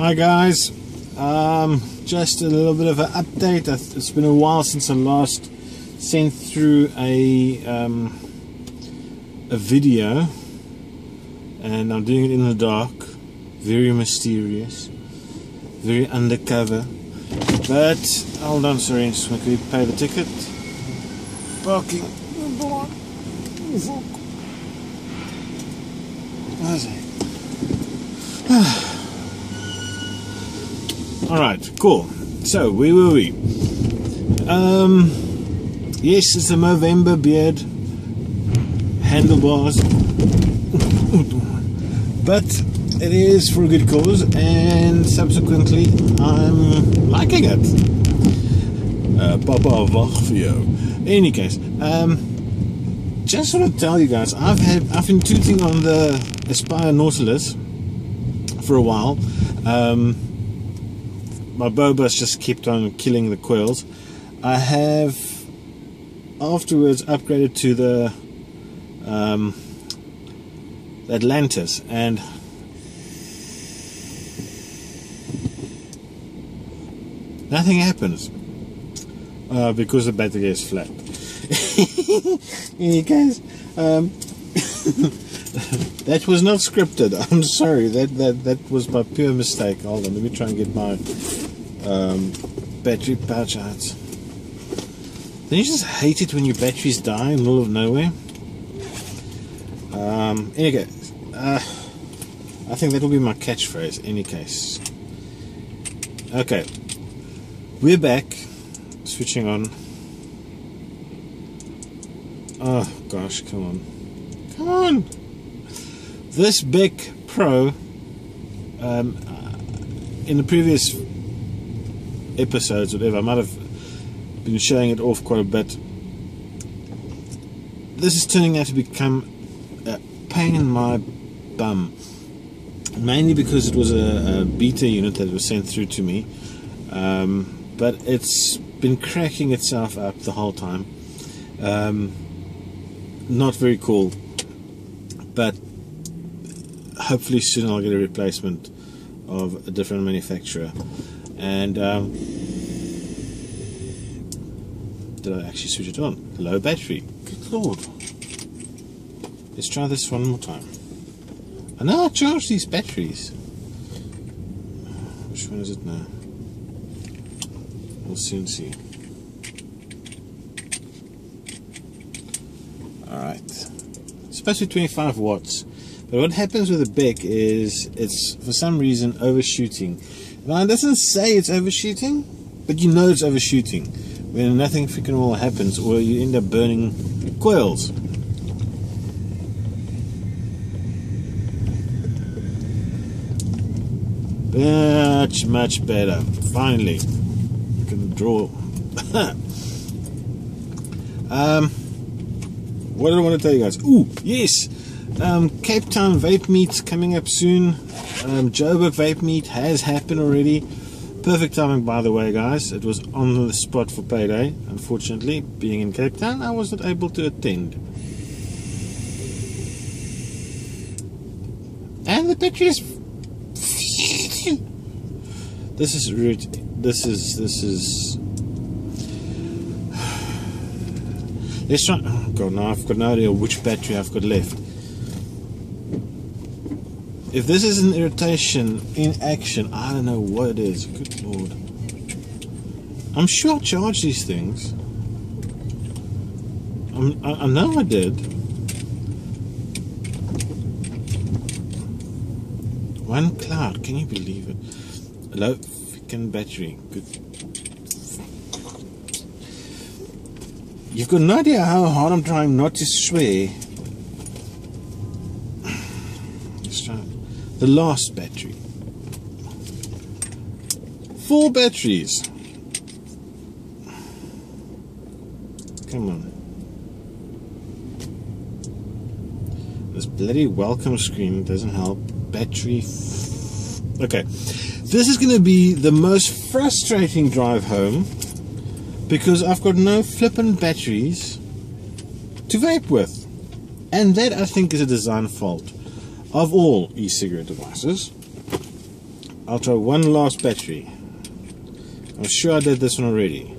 Hi guys, just a little bit of an update. It's been a while since I last sent through a video, and I'm doing it in the dark, very mysterious, very undercover. But hold on, sorry, just want to pay the ticket. Parking. Alright, cool. So, where were we? Yes, it's a Movember beard. Handlebars. But it is for a good cause, and subsequently I'm liking it. Papa wacht for you. In any case, just want to tell you guys, I've been tooting on the Aspire Nautilus for a while. My Boba's just kept on killing the coils. I have afterwards upgraded to the Atlantis, and nothing happens because the battery is flat. In any case, that was not scripted. I'm sorry. That was my pure mistake. Hold on, let me try and get my battery pouch out. Don't you just hate it when your batteries die in the middle of nowhere? Any case, I think that will be my catchphrase. Any case, okay, we're back. Switching on. Oh gosh, come on, come on! This big Pro, in the previous episodes, whatever, I might have been showing it off quite a bit. This is turning out to become a pain in my bum, mainly because it was a beta unit that was sent through to me, but it's been cracking itself up the whole time. Not very cool, but hopefully soon I'll get a replacement of a different manufacturer. And did I actually switch it on? Low battery. Good lord. Let's try this one more time. I know I charge these batteries. Which one is it now? We'll soon see. Alright. It's supposed to be 25 watts. But what happens with the BEC is it's for some reason overshooting. Now it doesn't say it's overshooting, but you know it's overshooting when nothing freaking all happens, or you end up burning coils. Much better. Finally, you can draw. What did I want to tell you guys? Ooh, yes. Cape Town Vape Meet coming up soon. Jou Pappa Vape Meet has happened already. Perfect timing, by the way, guys. It was on the spot for payday. Unfortunately, being in Cape Town, I was not able to attend. And the battery is... This is rude. This is... Let's try... Oh god, now I've got no idea which battery I've got left. If this is an irritation in action, I don't know what it is. Good lord. I'm sure I charged these things. I know I did. One cloud, can you believe it? Low freaking battery. Good. You've got no idea how hard I'm trying not to swear. Let's try the last battery. 4 batteries. Come on. This bloody welcome screen doesn't help. Battery. Okay. This is going to be the most frustrating drive home, because I've got no flippin' batteries to vape with. And that, I think, is a design fault of all e-cigarette devices. I'll try one last battery. I'm sure I did this one already.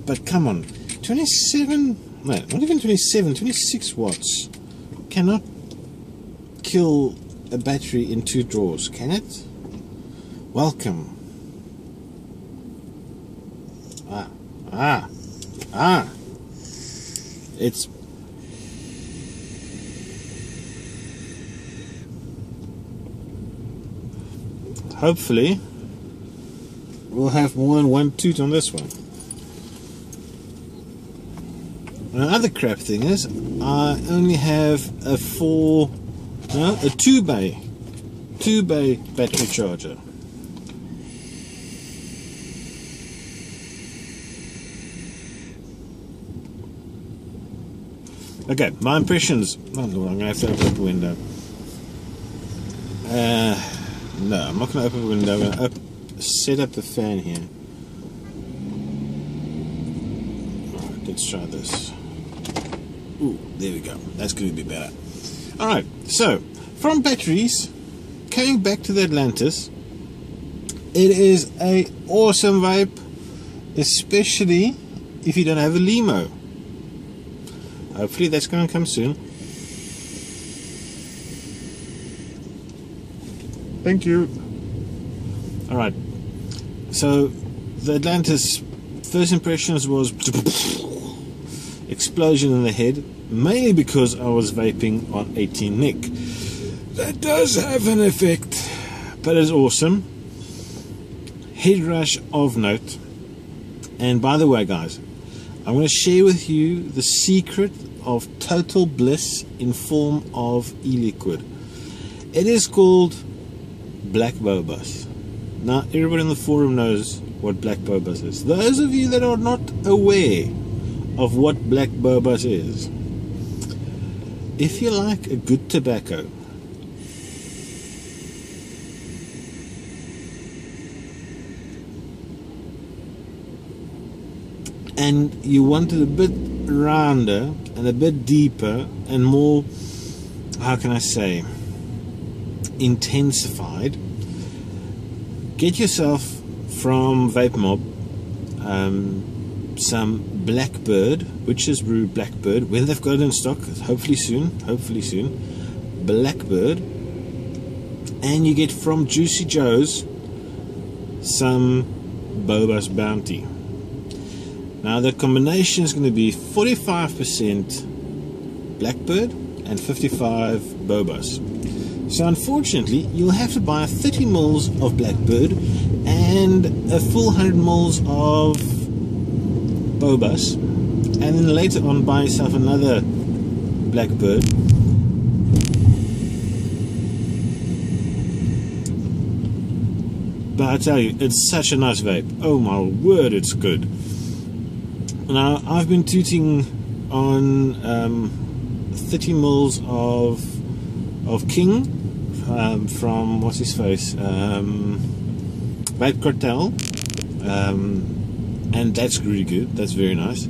But come on, 27, no, not even 27, 26 watts cannot kill a battery in 2 draws, can it? Welcome. It's hopefully we'll have more than 1 toot on this one. Another crap thing is I only have a 2-bay battery charger. Okay, my impressions. Oh Lord, I'm going to have to open up the window. No, I'm not going to open the window. I'm going to set up the fan here. Alright, let's try this. Ooh, there we go. That's going to be better. Alright, so, from batteries, coming back to the Atlantis, it is a awesome vape, especially if you don't have a limo. Hopefully that's going to come soon. Thank you. Alright, so the Atlantis first impressions was explosion in the head, mainly because I was vaping on 18 Nick. That does have an effect, but it's awesome. Head rush of note. And by the way guys, I'm going to share with you the secret of total bliss in form of e-liquid. It is called Black Bobas. Now everybody in the forum knows what Black Bobas is. Those of you that are not aware of what Black Bobas is, if you like a good tobacco, and you want it a bit rounder and a bit deeper and more, how can I say, intensified, get yourself from Vape Mob some Blackbird, Witch's Brew Blackbird, when they've got it in stock, hopefully soon, Blackbird, and you get from Juicy Joe's some Bobas Bounty. Now the combination is going to be 45% Blackbird and 55 Bobas. So unfortunately, you'll have to buy 30 mils of Blackbird and a full 100 mils of Bobas, and then later on buy yourself another Blackbird. But I tell you, it's such a nice vape. Oh my word, it's good. Now, I've been tooting on 30 mils of King from, what's his face, Vape Cartel, and that's really good. That's very nice.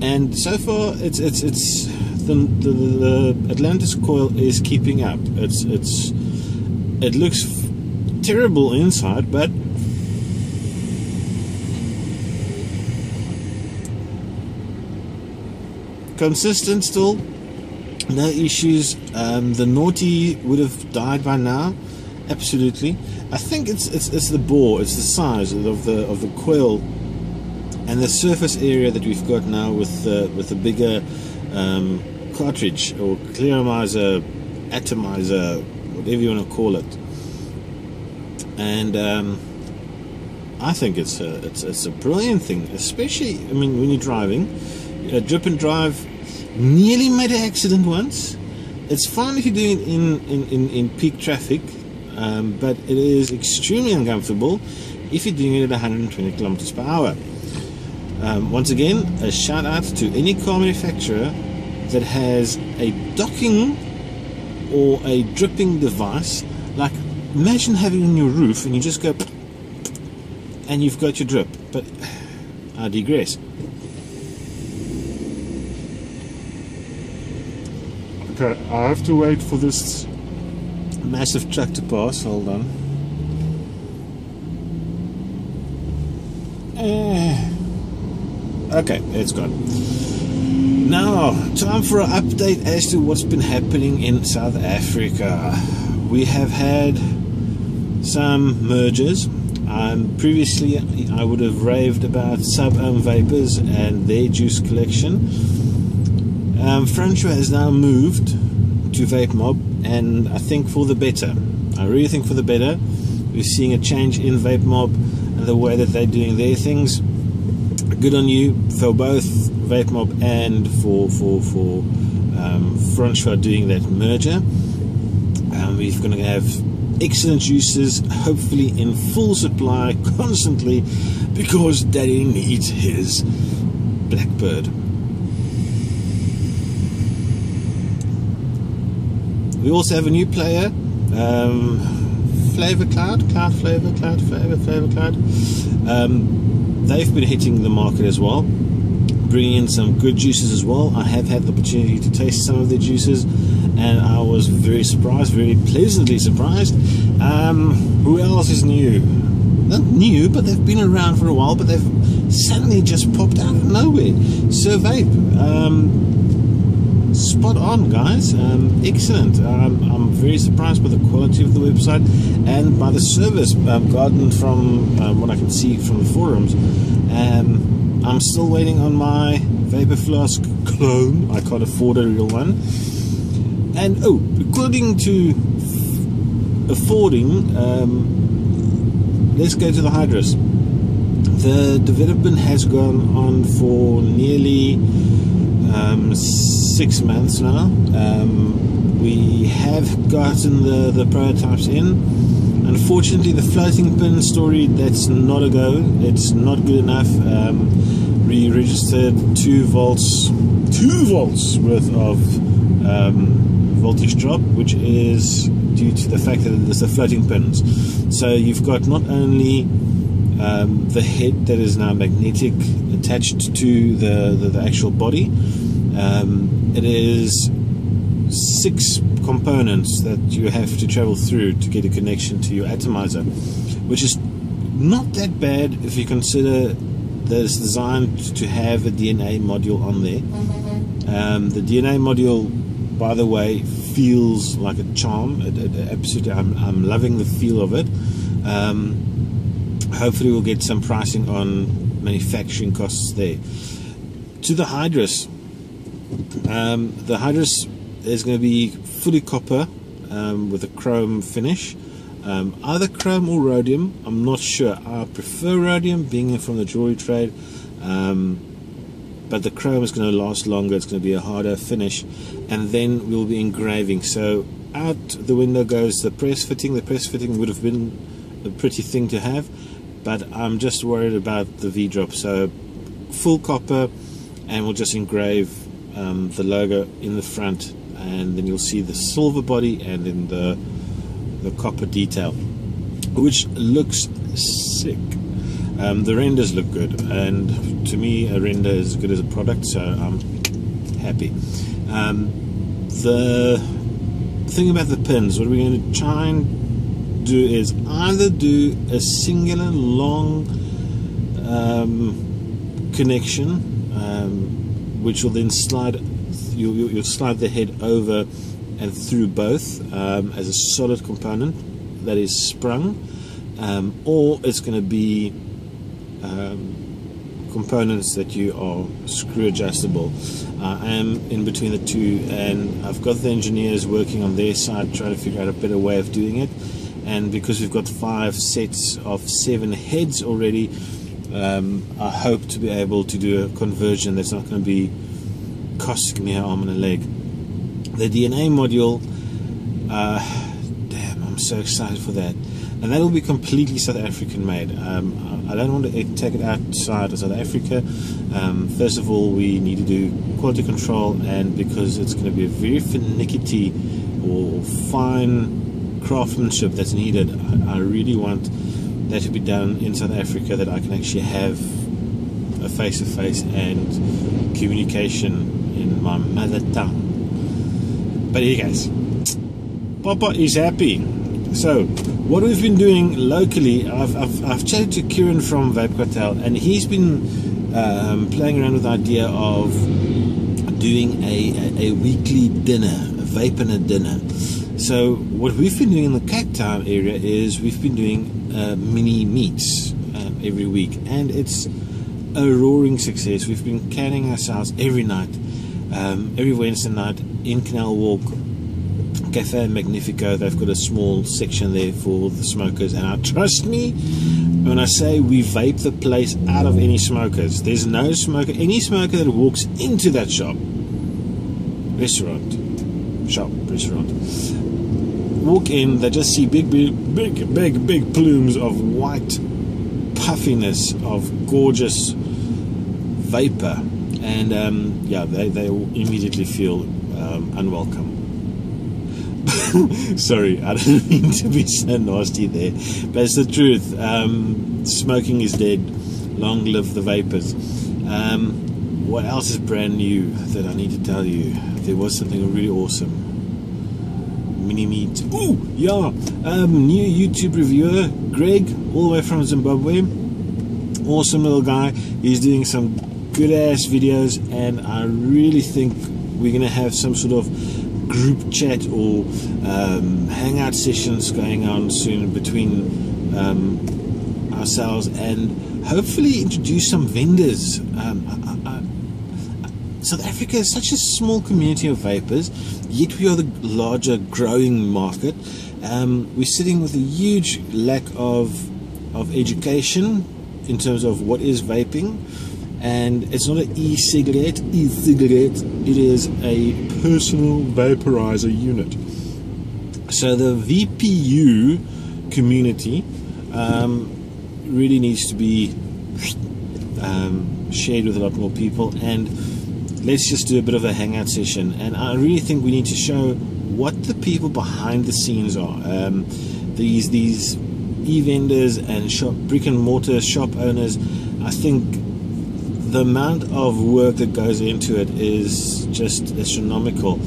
And so far, it's the Atlantis coil is keeping up. It looks terrible inside, but consistent still, no issues. The naughty would have died by now, absolutely. I think it's the bore, it's the size of the coil and the surface area that we've got now with the bigger cartridge or clearomizer, atomizer, whatever you want to call it. And I think it's a brilliant thing, especially, I mean, when you're driving. Drip and drive, nearly made an accident once. It's fine if you're doing it in peak traffic, but it is extremely uncomfortable if you're doing it at 120 kilometers per hour. Once again, a shout out to any car manufacturer that has a docking or a dripping device. Like, imagine having it on your roof and you just go and you've got your drip. But I digress. Okay, I have to wait for this massive truck to pass. Hold on. Okay, it's gone. Now, time for an update as to what's been happening in South Africa. We have had some mergers. Previously, I would have raved about Sub-Ohm Vapors and their juice collection. Francois has now moved to Vape Mob, and I think for the better. I really think for the better. We're seeing a change in Vape Mob and the way that they're doing their things. Good on you for both Vape Mob and for Francois doing that merger. We're going to have excellent juices, hopefully in full supply constantly, because Daddy needs his Blackbird. We also have a new player, Flavor Cloud. They've been hitting the market as well, bringing in some good juices as well. I have had the opportunity to taste some of their juices, and I was very surprised, very pleasantly surprised. Who else is new? Not new, but they've been around for a while, but they've suddenly just popped out of nowhere. So Vape, spot on, guys. Excellent. I'm very surprised by the quality of the website and by the service gotten from what I can see from the forums. I'm still waiting on my Vapor Flask clone. I can't afford a real one. And according to affording, let's go to the Hydrus. The development has gone on for nearly 6 months now. We have gotten the prototypes in. Unfortunately, the floating pin story, that's not a go. It's not good enough. We registered 2 volts worth of voltage drop, which is due to the fact that there's the floating pins. So you've got not only the head that is now magnetic attached to the actual body. It is 6 components that you have to travel through to get a connection to your atomizer, which is not that bad if you consider that it's designed to have a DNA module on there. The DNA module, by the way, feels like a charm. Absolutely, I'm loving the feel of it. Hopefully we'll get some pricing on manufacturing costs there. To the Hydrus. The Hydrus is going to be fully copper with a chrome finish. Either chrome or rhodium, I'm not sure. I prefer rhodium, being from the jewelry trade, but the chrome is going to last longer. It's going to be a harder finish, and then we'll be engraving. So out the window goes the press fitting. The press fitting would have been a pretty thing to have, but I'm just worried about the V-drop. So full copper, and we'll just engrave the logo in the front, and then you'll see the silver body and then the copper detail, which looks sick. The renders look good, and to me a render is as good as a product, so I'm happy. The thing about the pins, what we're going to try and do is either do a singular long connection, which will then slide, you'll slide the head over and through both as a solid component that is sprung, or it's going to be components that you are screw adjustable. I am in between the two, and I've got the engineers working on their side trying to figure out a better way of doing it. And because we've got 5 sets of 7 heads already, I hope to be able to do a conversion that's not going to be costing me an arm and a leg. The DNA module, damn, I'm so excited for that. And that will be completely South African made. I don't want to take it outside of South Africa. First of all, we need to do quality control, and because it's going to be a very finicky or fine craftsmanship that's needed, I really want that to be done in South Africa, that I can actually have a face-to-face and communication in my mother tongue. But here guys, Papa is happy. So, what we've been doing locally, I've chatted to Kieran from Vape Cartel, and he's been playing around with the idea of doing a weekly dinner, a vape and a dinner. So, what we've been doing in the Cape Town area is we've been doing mini meets every week, and it's a roaring success. We've been carrying ourselves every night, every Wednesday night in Canal Walk, Cafe Magnifico. They've got a small section there for the smokers, and trust me when I say we vape the place out of any smokers. There's no smoker, any smoker that walks into that restaurant, walk in, they just see big plumes of white puffiness of gorgeous vapor, and yeah, they immediately feel unwelcome. Sorry, I didn't mean to be so nasty there, but it's the truth. Smoking is dead. Long live the vapors. What else is brand new that I need to tell you? There was something really awesome. Mini meet. Ooh, yeah. New YouTube reviewer, Greg, all the way from Zimbabwe. Awesome little guy. He's doing some good ass videos, and I really think we're gonna have some sort of group chat or hangout sessions going on soon between ourselves, and hopefully introduce some vendors. South Africa is such a small community of vapors, yet we are the larger growing market. We're sitting with a huge lack of education in terms of what is vaping, and it's not an e-cigarette. It is a personal vaporizer unit. So the VPU community really needs to be shared with a lot more people, and let's just do a bit of a hangout session. And I really think we need to show what the people behind the scenes are. These e-vendors and brick and mortar shop owners, I think the amount of work that goes into it is just astronomical.